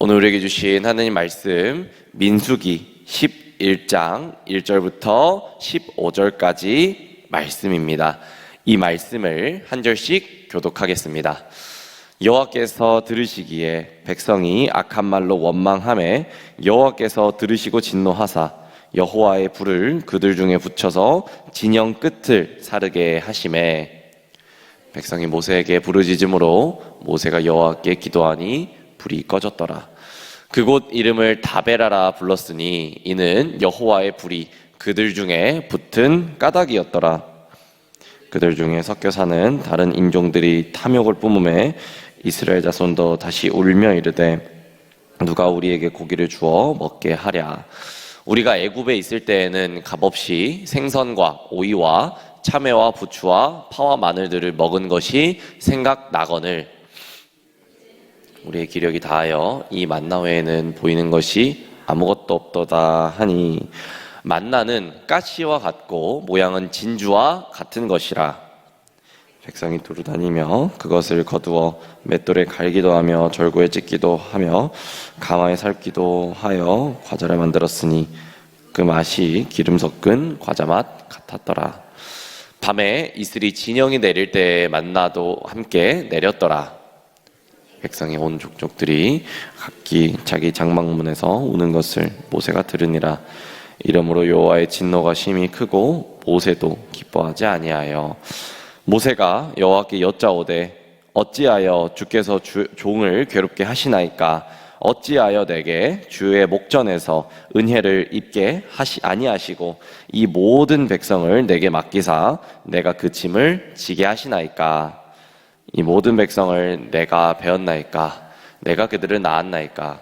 오늘 우리에게 주신 하나님 말씀 민수기 11장 1절부터 15절까지 말씀입니다. 이 말씀을 한 절씩 교독하겠습니다. 여호와께서 들으시기에 백성이 악한 말로 원망하매 여호와께서 들으시고 진노하사 여호와의 불을 그들 중에 붙여서 진영 끝을 사르게 하시매 백성이 모세에게 부르짖음으로 모세가 여호와께 기도하니 불이 꺼졌더라. 그곳 이름을 다베라라 불렀으니 이는 여호와의 불이 그들 중에 붙은 까닭이었더라. 그들 중에 섞여 사는 다른 인종들이 탐욕을 뿜음에 이스라엘 자손도 다시 울며 이르되 누가 우리에게 고기를 주어 먹게 하랴. 우리가 애굽에 있을 때에는 값없이 생선과 오이와 참외와 부추와 파와 마늘들을 먹은 것이 생각나거늘 우리의 기력이 다하여 이 만나 외에는 보이는 것이 아무것도 없도다 하니 만나는 가시와 같고 모양은 진주와 같은 것이라. 백성이 두루 다니며 그것을 거두어 맷돌에 갈기도 하며 절구에 찢기도 하며 가마에 삶기도 하여 과자를 만들었으니 그 맛이 기름 섞은 과자 맛 같았더라. 밤에 이슬이 진영이 내릴 때에 만나도 함께 내렸더라. 백성의 온 족족들이 각기 자기 장막문에서 우는 것을 모세가 들으니라. 이러므로 여호와의 진노가 심히 크고 모세도 기뻐하지 아니하여 모세가 여호와께 여짜오되 어찌하여 주께서 종을 괴롭게 하시나이까? 어찌하여 내게 주의 목전에서 은혜를 입게 아니하시고 이 모든 백성을 내게 맡기사 내가 그 짐을 지게 하시나이까? 이 모든 백성을 내가 배웠나이까? 내가 그들을 낳았나이까?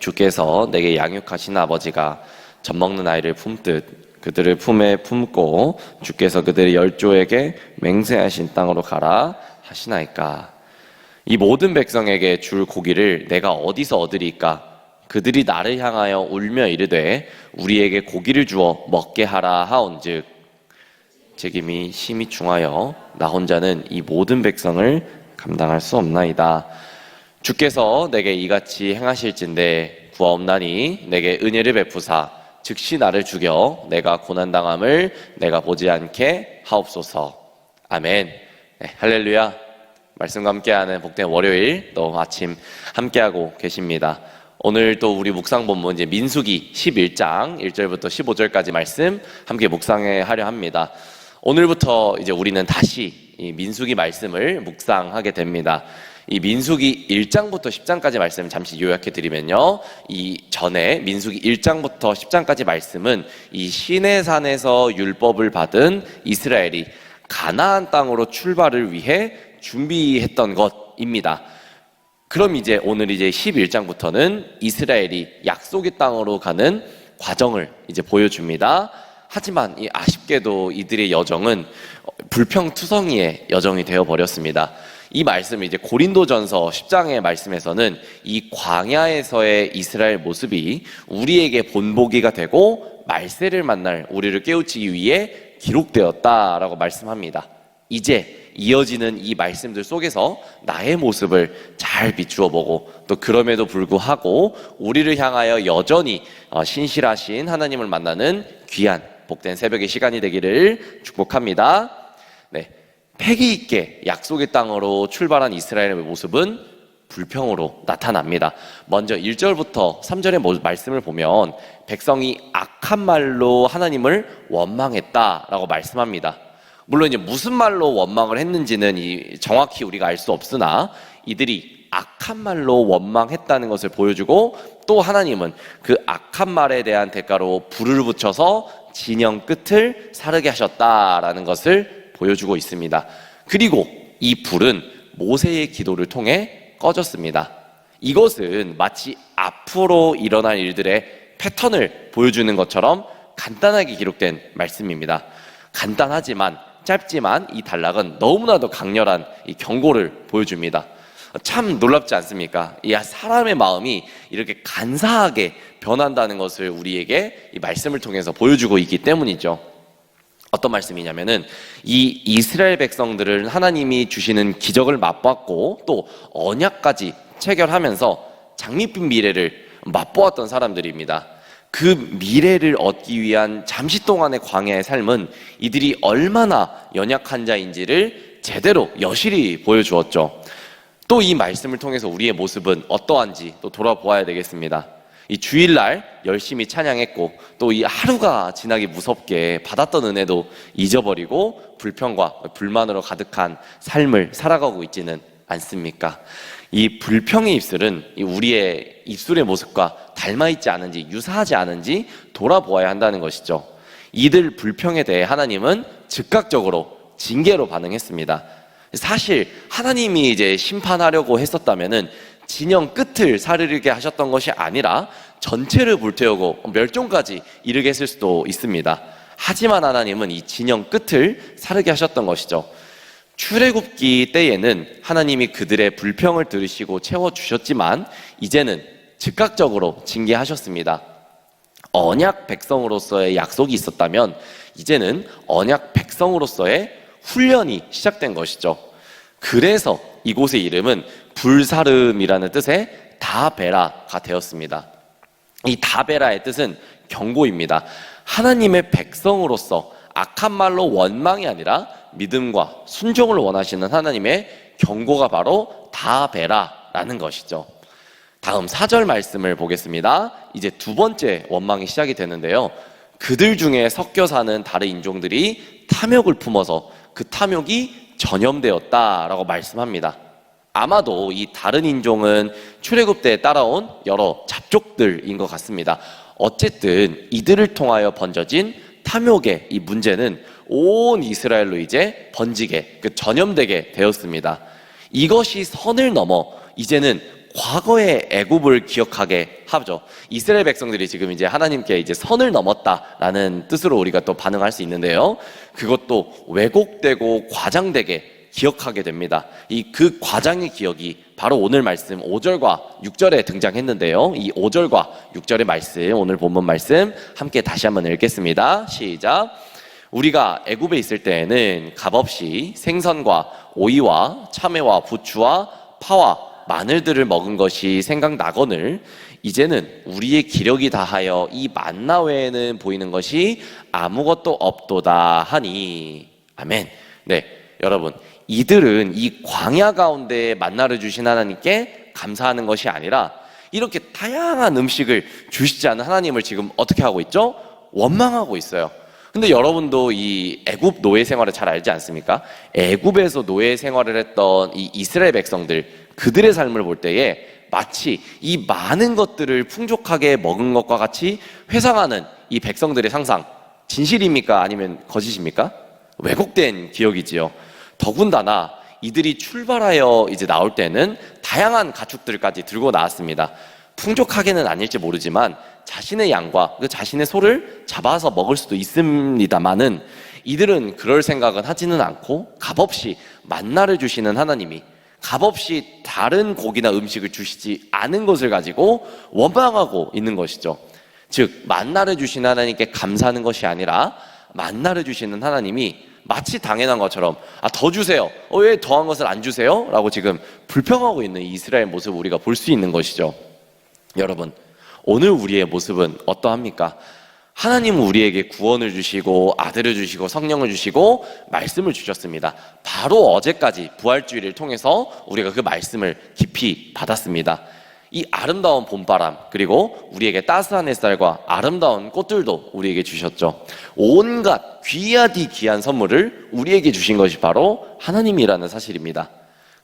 주께서 내게 양육하신 아버지가 젖먹는 아이를 품듯 그들을 품에 품고 주께서 그들의 열조에게 맹세하신 땅으로 가라 하시나이까? 이 모든 백성에게 줄 고기를 내가 어디서 얻으리까? 그들이 나를 향하여 울며 이르되 우리에게 고기를 주어 먹게 하라 하온즉 책임이 심히 중하여 나 혼자는 이 모든 백성을 감당할 수 없나이다. 주께서 내게 이같이 행하실진대 구하옵나니 내게 은혜를 베푸사 즉시 나를 죽여 내가 고난당함을 내가 보지 않게 하옵소서. 아멘. 네, 할렐루야. 말씀과 함께하는 복된 월요일 또 아침 함께하고 계십니다. 오늘 또 우리 묵상 본문 이제 민수기 11장 1절부터 15절까지 말씀 함께 묵상해 하려 합니다. 오늘부터 이제 우리는 다시 이 민수기 말씀을 묵상하게 됩니다. 이 민수기 1장부터 10장까지 말씀을 잠시 요약해 드리면요, 이 전에 민수기 1장부터 10장까지 말씀은 이 시내산에서 율법을 받은 이스라엘이 가나안 땅으로 출발을 위해 준비했던 것입니다. 그럼 이제 오늘 이제 11장부터는 이스라엘이 약속의 땅으로 가는 과정을 이제 보여줍니다. 하지만 이 아쉽게도 이들의 여정은 불평투성이의 여정이 되어버렸습니다. 이 말씀이 이제 고린도전서 10장의 말씀에서는 이 광야에서의 이스라엘 모습이 우리에게 본보기가 되고 말세를 만날 우리를 깨우치기 위해 기록되었다라고 말씀합니다. 이제 이어지는 이 말씀들 속에서 나의 모습을 잘 비추어 보고 또 그럼에도 불구하고 우리를 향하여 여전히 신실하신 하나님을 만나는 귀한 복된 새벽의 시간이 되기를 축복합니다. 네, 패기 있게 약속의 땅으로 출발한 이스라엘의 모습은 불평으로 나타납니다. 먼저 1절부터 3절의 말씀을 보면 백성이 악한 말로 하나님을 원망했다라고 말씀합니다. 물론 이제 무슨 말로 원망을 했는지는 정확히 우리가 알 수 없으나 이들이 악한 말로 원망했다는 것을 보여주고 또 하나님은 그 악한 말에 대한 대가로 불을 붙여서 진영 끝을 사르게 하셨다라는 것을 보여주고 있습니다. 그리고 이 불은 모세의 기도를 통해 꺼졌습니다. 이것은 마치 앞으로 일어날 일들의 패턴을 보여주는 것처럼 간단하게 기록된 말씀입니다. 간단하지만 짧지만 이 단락은 너무나도 강렬한 이 경고를 보여줍니다. 참 놀랍지 않습니까? 이 사람의 마음이 이렇게 간사하게 변한다는 것을 우리에게 이 말씀을 통해서 보여주고 있기 때문이죠. 어떤 말씀이냐면은 이 이스라엘 백성들은 하나님이 주시는 기적을 맛봤고 또 언약까지 체결하면서 장밋빛 미래를 맛보았던 사람들입니다. 그 미래를 얻기 위한 잠시 동안의 광야의 삶은 이들이 얼마나 연약한 자인지를 제대로 여실히 보여주었죠. 또 이 말씀을 통해서 우리의 모습은 어떠한지 또 돌아보아야 되겠습니다. 이 주일날 열심히 찬양했고 또 이 하루가 지나기 무섭게 받았던 은혜도 잊어버리고 불평과 불만으로 가득한 삶을 살아가고 있지는 않습니까? 이 불평의 입술은 우리의 입술의 모습과 닮아있지 않은지 유사하지 않은지 돌아보아야 한다는 것이죠. 이들 불평에 대해 하나님은 즉각적으로 징계로 반응했습니다. 사실 하나님이 이제 심판하려고 했었다면은 진영 끝을 사르르게 하셨던 것이 아니라 전체를 불태우고 멸종까지 이르게 했을 수도 있습니다. 하지만 하나님은 이 진영 끝을 사르게 하셨던 것이죠. 출애굽기 때에는 하나님이 그들의 불평을 들으시고 채워주셨지만 이제는 즉각적으로 징계하셨습니다. 언약 백성으로서의 약속이 있었다면 이제는 언약 백성으로서의 훈련이 시작된 것이죠. 그래서 이곳의 이름은 불사름이라는 뜻의 다베라가 되었습니다. 이 다베라의 뜻은 경고입니다. 하나님의 백성으로서 악한 말로 원망이 아니라 믿음과 순종을 원하시는 하나님의 경고가 바로 다베라라는 것이죠. 다음 4절 말씀을 보겠습니다. 이제 두 번째 원망이 시작이 되는데요. 그들 중에 섞여 사는 다른 인종들이 탐욕을 품어서 그 탐욕이 전염되었다라고 말씀합니다. 아마도 이 다른 인종은 출애굽 때에 따라온 여러 잡족들인 것 같습니다. 어쨌든 이들을 통하여 번져진 탐욕의 이 문제는 온 이스라엘로 이제 번지게 전염되게 되었습니다. 이것이 선을 넘어 이제는 과거의 애굽을 기억하게 하죠. 이스라엘 백성들이 지금 이제 하나님께 이제 선을 넘었다라는 뜻으로 우리가 또 반응할 수 있는데요. 그것도 왜곡되고 과장되게 기억하게 됩니다. 그 과장의 기억이 바로 오늘 말씀 5절과 6절에 등장했는데요. 이 5절과 6절의 말씀, 오늘 본문 말씀 함께 다시 한번 읽겠습니다. 시작. 우리가 애굽에 있을 때에는 값없이 생선과 오이와 참외와 부추와 파와 마늘들을 먹은 것이 생각나거늘 이제는 우리의 기력이 다하여 이 만나 외에는 보이는 것이 아무것도 없도다 하니. 아멘. 네, 여러분, 이들은 이 광야 가운데 만나를 주신 하나님께 감사하는 것이 아니라 이렇게 다양한 음식을 주시지 않은 하나님을 지금 어떻게 하고 있죠? 원망하고 있어요. 근데 여러분도 이 애굽 노예 생활을 잘 알지 않습니까? 애굽에서 노예 생활을 했던 이 이스라엘 백성들, 그들의 삶을 볼 때에 마치 이 많은 것들을 풍족하게 먹은 것과 같이 회상하는 이 백성들의 상상, 진실입니까? 아니면 거짓입니까? 왜곡된 기억이지요. 더군다나 이들이 출발하여 이제 나올 때는 다양한 가축들까지 들고 나왔습니다. 풍족하게는 아닐지 모르지만 자신의 양과 그 자신의 소를 잡아서 먹을 수도 있습니다만은 이들은 그럴 생각은 하지는 않고 값없이 만나를 주시는 하나님이 값없이 다른 고기나 음식을 주시지 않은 것을 가지고 원망하고 있는 것이죠. 즉 만나를 주신 하나님께 감사하는 것이 아니라 만나를 주시는 하나님이 마치 당연한 것처럼 더 주세요. 왜 더한 것을 안 주세요? 라고 지금 불평하고 있는 이스라엘 모습을 우리가 볼 수 있는 것이죠. 여러분, 오늘 우리의 모습은 어떠합니까? 하나님은 우리에게 구원을 주시고 아들을 주시고 성령을 주시고 말씀을 주셨습니다. 바로 어제까지 부활주일을 통해서 우리가 그 말씀을 깊이 받았습니다. 이 아름다운 봄바람 그리고 우리에게 따스한 햇살과 아름다운 꽃들도 우리에게 주셨죠. 온갖 귀하디 귀한 선물을 우리에게 주신 것이 바로 하나님이라는 사실입니다.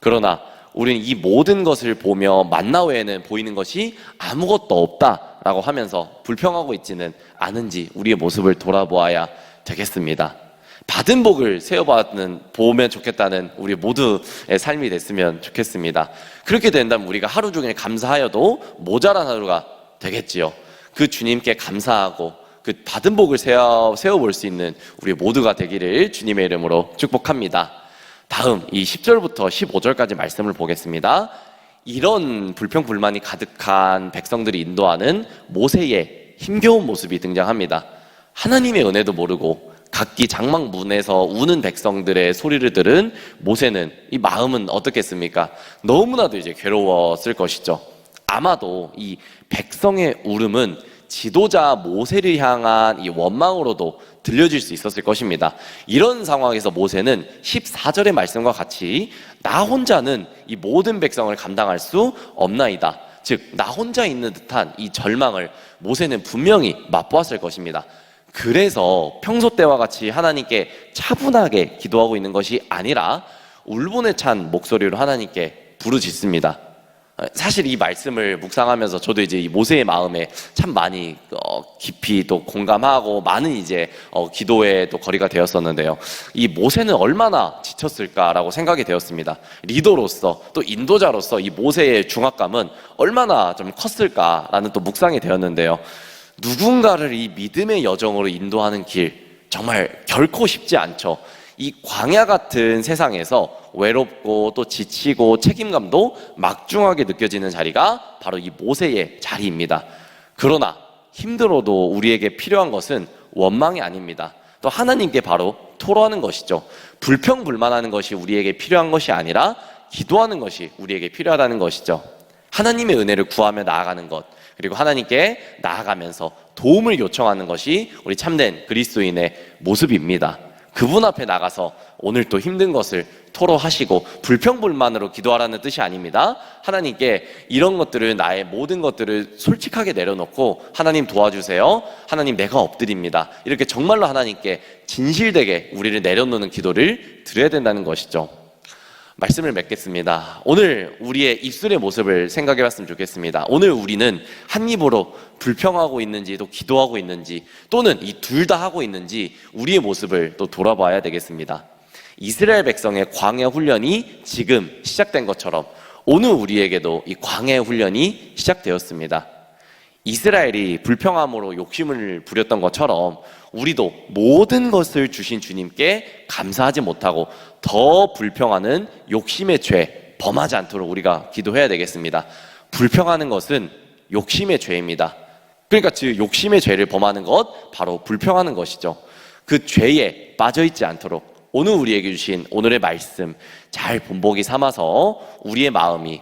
그러나 우리는 이 모든 것을 보며 만나 외에는 보이는 것이 아무것도 없다라고 하면서 불평하고 있지는 않은지 우리의 모습을 돌아보아야 되겠습니다. 받은 복을 보면 좋겠다는 우리 모두의 삶이 됐으면 좋겠습니다. 그렇게 된다면 우리가 하루 종일 감사하여도 모자란 하루가 되겠지요. 그 주님께 감사하고 그 받은 복을 세어볼 수 있는 우리 모두가 되기를 주님의 이름으로 축복합니다. 다음 이 10절부터 15절까지 말씀을 보겠습니다. 이런 불평불만이 가득한 백성들이 인도하는 모세의 힘겨운 모습이 등장합니다. 하나님의 은혜도 모르고 각기 장막문에서 우는 백성들의 소리를 들은 모세는 이 마음은 어떻겠습니까? 너무나도 이제 괴로웠을 것이죠. 아마도 이 백성의 울음은 지도자 모세를 향한 이 원망으로도 들려질 수 있었을 것입니다. 이런 상황에서 모세는 14절의 말씀과 같이 나 혼자는 이 모든 백성을 감당할 수 없나이다. 즉, 나 혼자 있는 듯한 이 절망을 모세는 분명히 맛보았을 것입니다. 그래서 평소 때와 같이 하나님께 차분하게 기도하고 있는 것이 아니라 울분에 찬 목소리로 하나님께 부르짖습니다. 사실 이 말씀을 묵상하면서 저도 이제 이 모세의 마음에 참 많이 깊이 또 공감하고 많은 이제 기도에 또 거리가 되었었는데요. 이 모세는 얼마나 지쳤을까라고 생각이 되었습니다. 리더로서 또 인도자로서 이 모세의 중압감은 얼마나 좀 컸을까라는 또 묵상이 되었는데요. 누군가를 이 믿음의 여정으로 인도하는 길, 정말 결코 쉽지 않죠. 이 광야 같은 세상에서 외롭고 또 지치고 책임감도 막중하게 느껴지는 자리가 바로 이 모세의 자리입니다. 그러나 힘들어도 우리에게 필요한 것은 원망이 아닙니다. 또 하나님께 바로 토로하는 것이죠. 불평불만하는 것이 우리에게 필요한 것이 아니라 기도하는 것이 우리에게 필요하다는 것이죠. 하나님의 은혜를 구하며 나아가는 것, 그리고 하나님께 나아가면서 도움을 요청하는 것이 우리 참된 그리스도인의 모습입니다. 그분 앞에 나가서 오늘 또 힘든 것을 토로하시고 불평불만으로 기도하라는 뜻이 아닙니다. 하나님께 이런 것들을, 나의 모든 것들을 솔직하게 내려놓고 하나님 도와주세요, 하나님 내가 엎드립니다, 이렇게 정말로 하나님께 진실되게 우리를 내려놓는 기도를 드려야 된다는 것이죠. 말씀을 맺겠습니다. 오늘 우리의 입술의 모습을 생각해 봤으면 좋겠습니다. 오늘 우리는 한 입으로 불평하고 있는지 또 기도하고 있는지, 또는 이 둘 다 하고 있는지 우리의 모습을 또 돌아봐야 되겠습니다. 이스라엘 백성의 광야 훈련이 지금 시작된 것처럼 오늘 우리에게도 이 광야 훈련이 시작되었습니다. 이스라엘이 불평함으로 욕심을 부렸던 것처럼 우리도 모든 것을 주신 주님께 감사하지 못하고 더 불평하는 욕심의 죄 범하지 않도록 우리가 기도해야 되겠습니다. 불평하는 것은 욕심의 죄입니다. 그러니까 즉 욕심의 죄를 범하는 것, 바로 불평하는 것이죠. 그 죄에 빠져있지 않도록 오늘 우리에게 주신 오늘의 말씀 잘 본보기 삼아서 우리의 마음이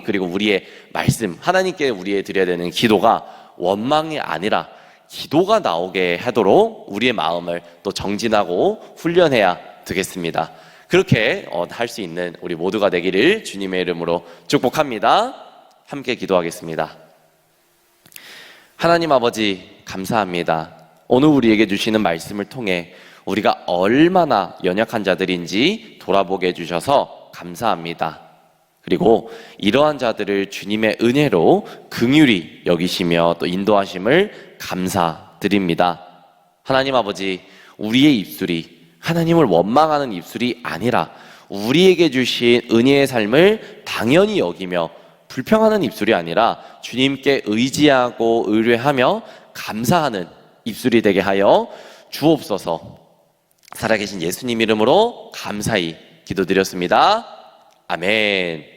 그리고 우리의 말씀, 하나님께 우리의 드려야 되는 기도가 원망이 아니라 기도가 나오게 하도록 우리의 마음을 또 정진하고 훈련해야 되겠습니다. 그렇게 할 수 있는 우리 모두가 되기를 주님의 이름으로 축복합니다. 함께 기도하겠습니다. 하나님 아버지, 감사합니다. 오늘 우리에게 주시는 말씀을 통해 우리가 얼마나 연약한 자들인지 돌아보게 해주셔서 감사합니다. 그리고 이러한 자들을 주님의 은혜로 긍휼히 여기시며 또 인도하심을 감사드립니다. 하나님 아버지, 우리의 입술이 하나님을 원망하는 입술이 아니라 우리에게 주신 은혜의 삶을 당연히 여기며 불평하는 입술이 아니라 주님께 의지하고 의뢰하며 감사하는 입술이 되게 하여 주옵소서. 살아계신 예수님 이름으로 감사히 기도드렸습니다. 아멘.